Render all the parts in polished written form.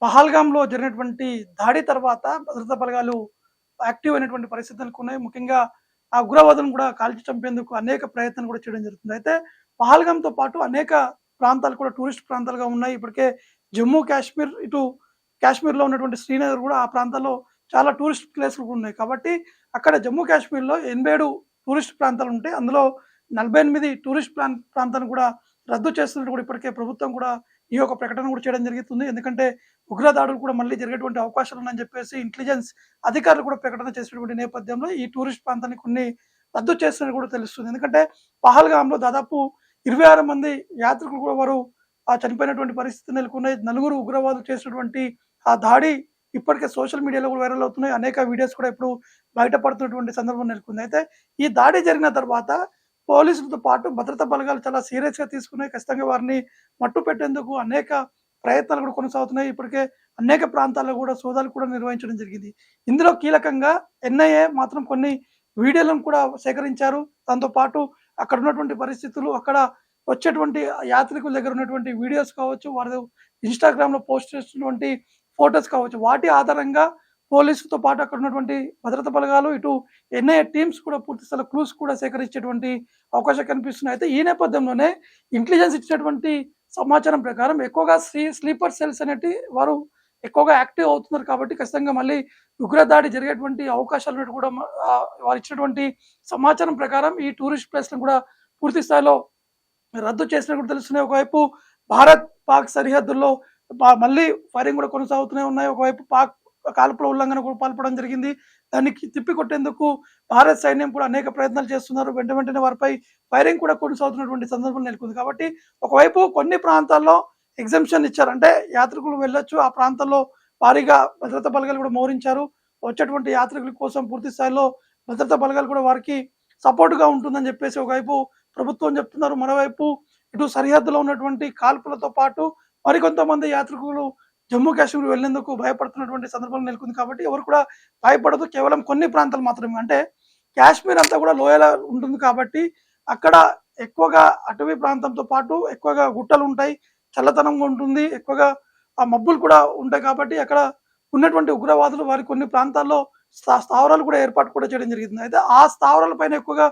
పహల్గామ్‌లో జరిగినటువంటి దాడి తర్వాత భద్రతా బలగాలు యాక్టివ్ అయినటువంటి పరిస్థితులు నెలకొన్నాయి. ముఖ్యంగా ఆ ఉగ్రవాదులను కూడా కాల్చి చంపేందుకు అనేక ప్రయత్నాలు కూడా చేయడం జరుగుతుంది. అయితే పహల్గామ్‌తో పాటు అనేక ప్రాంతాలు కూడా టూరిస్ట్ ప్రాంతాలుగా ఉన్నాయి. ఇప్పటికే జమ్మూ కాశ్మీర్, ఇటు కాశ్మీర్‌లో ఉన్నటువంటి శ్రీనగర్ కూడా ఆ ప్రాంతాల్లో చాలా టూరిస్ట్ ప్లేస్‌లు కూడా ఉన్నాయి. కాబట్టి అక్కడ జమ్మూ కాశ్మీర్‌లో 87 టూరిస్ట్ ప్రాంతాలుంటాయి. అందులో 48 టూరిస్ట్ ప్రాంతాలను కూడా రద్దు చేస్తున్నట్టు కూడా ఇప్పటికే ప్రభుత్వం కూడా ఈ యొక్క ప్రకటన కూడా చేయడం జరుగుతుంది. ఎందుకంటే ఉగ్రదాడులు కూడా మళ్ళీ జరిగేటువంటి అవకాశాలున్నాయని చెప్పేసి ఇంటెలిజెన్స్ అధికారులు కూడా ప్రకటన చేసినటువంటి నేపథ్యంలో ఈ టూరిస్ట్ ప్రాంతాన్ని కొన్ని రద్దు చేస్తున్నట్టు కూడా తెలుస్తుంది. ఎందుకంటే పహల్గామ్‌లో దాదాపు 26 మంది యాత్రికులు కూడా వారు చనిపోయినటువంటి పరిస్థితి నెలకొన్నాయి. నలుగురు ఉగ్రవాదులు చేసినటువంటి ఆ దాడి ఇప్పటికే సోషల్ మీడియాలో కూడా వైరల్ అవుతున్నాయి. అనేక వీడియోస్ కూడా ఇప్పుడు బయటపడుతున్నటువంటి సందర్భం నెలకొంది. అయితే ఈ దాడి జరిగిన తర్వాత పోలీసులతో పాటు భద్రతా బలగాలు చాలా సీరియస్‌గా తీసుకున్నాయి. ఖచ్చితంగా వారిని మట్టుపెట్టేందుకు అనేక ప్రయత్నాలు కూడా కొనసాగుతున్నాయి. ఇప్పటికే అనేక ప్రాంతాల్లో కూడా సోదాలు కూడా నిర్వహించడం జరిగింది. ఇందులో కీలకంగా ఎన్ఐఏ మాత్రం కొన్ని వీడియోలను కూడా సేకరించారు. దాంతో పాటు అక్కడ ఉన్నటువంటి పరిస్థితులు, అక్కడ వచ్చేటువంటి యాత్రికుల దగ్గర ఉన్నటువంటి వీడియోస్ కావచ్చు, వారు ఇన్‌స్టాగ్రామ్‌లో పోస్ట్ చేస్తున్నటువంటి ఫోటోస్ కావచ్చు, వాటి ఆధారంగా పోలీసులతో పాటు అక్కడ ఉన్నటువంటి భద్రతా బలగాలు, ఇటు ఎన్ఐఏ టీమ్స్ కూడా పూర్తి స్థాయిలో క్లూస్ కూడా సేకరించేటువంటి అవకాశాలు కనిపిస్తున్నాయి. అయితే ఈ నేపథ్యంలోనే ఇంటెలిజెన్స్ ఇచ్చినటువంటి సమాచారం ప్రకారం ఎక్కువగా స్లీపర్ సెల్స్ అనేటివి వారు ఎక్కువగా యాక్టివ్ అవుతున్నారు కాబట్టి ఖచ్చితంగా మళ్ళీ ఉగ్రదాడి జరిగేటువంటి అవకాశాలు ఉన్నట్టు కూడా వారు ఇచ్చినటువంటి సమాచారం ప్రకారం ఈ టూరిస్ట్ ప్లేస్‌లను కూడా పూర్తి స్థాయిలో రద్దు చేసినట్టు కూడా తెలుస్తున్నాయి. ఒకవైపు భారత్, పాక్ సరిహద్దుల్లో మళ్ళీ ఫైరింగ్ కూడా కొనసాగుతూనే ఉన్నాయి. ఒకవైపు పాక్ కాల్పుల ఉల్లంఘన కూడా పాల్పడడం జరిగింది. దానికి తిప్పికొట్టేందుకు భారత సైన్యం కూడా అనేక ప్రయత్నాలు చేస్తున్నారు. వెంటనే వారిపై ఫైరింగ్ కూడా కొనసాగుతున్నటువంటి సందర్భం నెలకొంది. కాబట్టి ఒకవైపు కొన్ని ప్రాంతాల్లో ఎగ్జంప్షన్ ఇచ్చారు. అంటే యాత్రికులు వెళ్ళొచ్చు. ఆ ప్రాంతాల్లో భారీగా భద్రతా బలగాలు కూడా మోహరించారు. వచ్చేటువంటి యాత్రికుల కోసం పూర్తి స్థాయిలో భద్రతా బలగాలు కూడా వారికి సపోర్ట్‌గా ఉంటుందని చెప్పేసి ఒకవైపు ప్రభుత్వం చెప్తున్నారు. మరోవైపు ఇటు సరిహద్దులో ఉన్నటువంటి కాల్పులతో పాటు మరికొంతమంది యాత్రికులు జమ్మూ కాశ్మీర్ వెళ్లేందుకు భయపడుతున్నటువంటి సందర్భం నెలకొంది. కాబట్టి ఎవరు కూడా భయపడదు. కేవలం కొన్ని ప్రాంతాలు మాత్రమే. అంటే కాశ్మీర్ అంతా కూడా లోయలా ఉంటుంది కాబట్టి అక్కడ ఎక్కువగా అటవీ ప్రాంతంతో పాటు ఎక్కువగా గుట్టలుంటాయి. చల్లదనంగా ఉంటుంది. ఎక్కువగా ఆ మబ్బులు కూడా ఉంటాయి కాబట్టి అక్కడ ఉన్నటువంటి ఉగ్రవాదులు వారి కొన్ని ప్రాంతాల్లో స్థావరాలు కూడా ఏర్పాటు కూడా చేయడం జరిగింది. అయితే ఆ స్థావరాల పైన ఎక్కువగా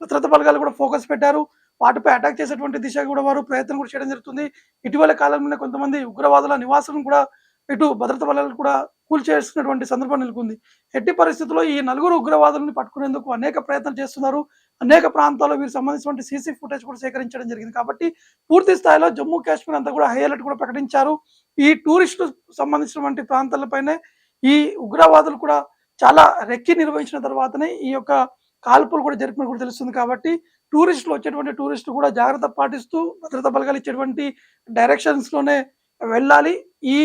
భద్రతా బలగాలు కూడా ఫోకస్ పెట్టారు. వాటిపై అటాక్ చేసేటువంటి దిశగా కూడా వారు ప్రయత్నం కూడా చేయడం జరుగుతుంది. ఇటీవల కాలంలోనే కొంతమంది ఉగ్రవాదుల నివాసాలను కూడా ఇటు భద్రతా బలగాలు కూడా కూల్చేస్తున్నటువంటి సందర్భం నెలకొంది. ఎట్టి పరిస్థితుల్లో ఈ నలుగురు ఉగ్రవాదులను పట్టుకునేందుకు అనేక ప్రయత్నాలు చేస్తున్నారు. అనేక ప్రాంతాల్లో వీరికి సంబంధించినటువంటి సీసీ ఫుటేజ్ కూడా సేకరించడం జరిగింది. కాబట్టి పూర్తి స్థాయిలో జమ్మూ కాశ్మీర్ అంతా కూడా హై అలర్ట్ కూడా ప్రకటించారు. ఈ టూరిస్టులు సంబంధించినటువంటి ప్రాంతాలపైనే ఈ ఉగ్రవాదులు కూడా చాలా రెక్కి నిర్వహించిన తర్వాతనే ఈ యొక్క కాల్పులు కూడా జరిపినట్టు కూడా తెలుస్తుంది. కాబట్టి వచ్చేటువంటి టూరిస్టులు కూడా జాగ్రత్త పాటిస్తూ భద్రతా బలగాలు ఇచ్చేటువంటి డైరెక్షన్స్‌లోనే వెళ్ళాలి. ఈ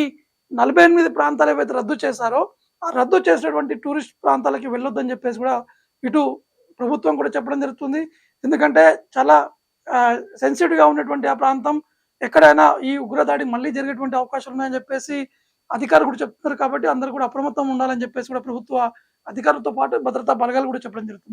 48 ప్రాంతాలు ఏవైతే రద్దు చేశారో, ఆ రద్దు చేసినటువంటి టూరిస్ట్ ప్రాంతాలకి వెళ్ళొద్దని చెప్పేసి కూడా ఇటు ప్రభుత్వం కూడా చెప్పడం జరుగుతుంది. ఎందుకంటే చాలా సెన్సిటివ్‌గా ఉన్నటువంటి ఆ ప్రాంతం, ఎక్కడైనా ఈ ఉగ్రదాడి మళ్ళీ జరిగేటువంటి అవకాశాలు ఉన్నాయని చెప్పేసి అధికారులు కూడా చెప్తున్నారు. కాబట్టి అందరూ కూడా అప్రమత్తంగా ఉండాలని చెప్పేసి కూడా ప్రభుత్వ అధికారులతో పాటు భద్రతా బలగాలు కూడా చెప్పడం జరుగుతుంది.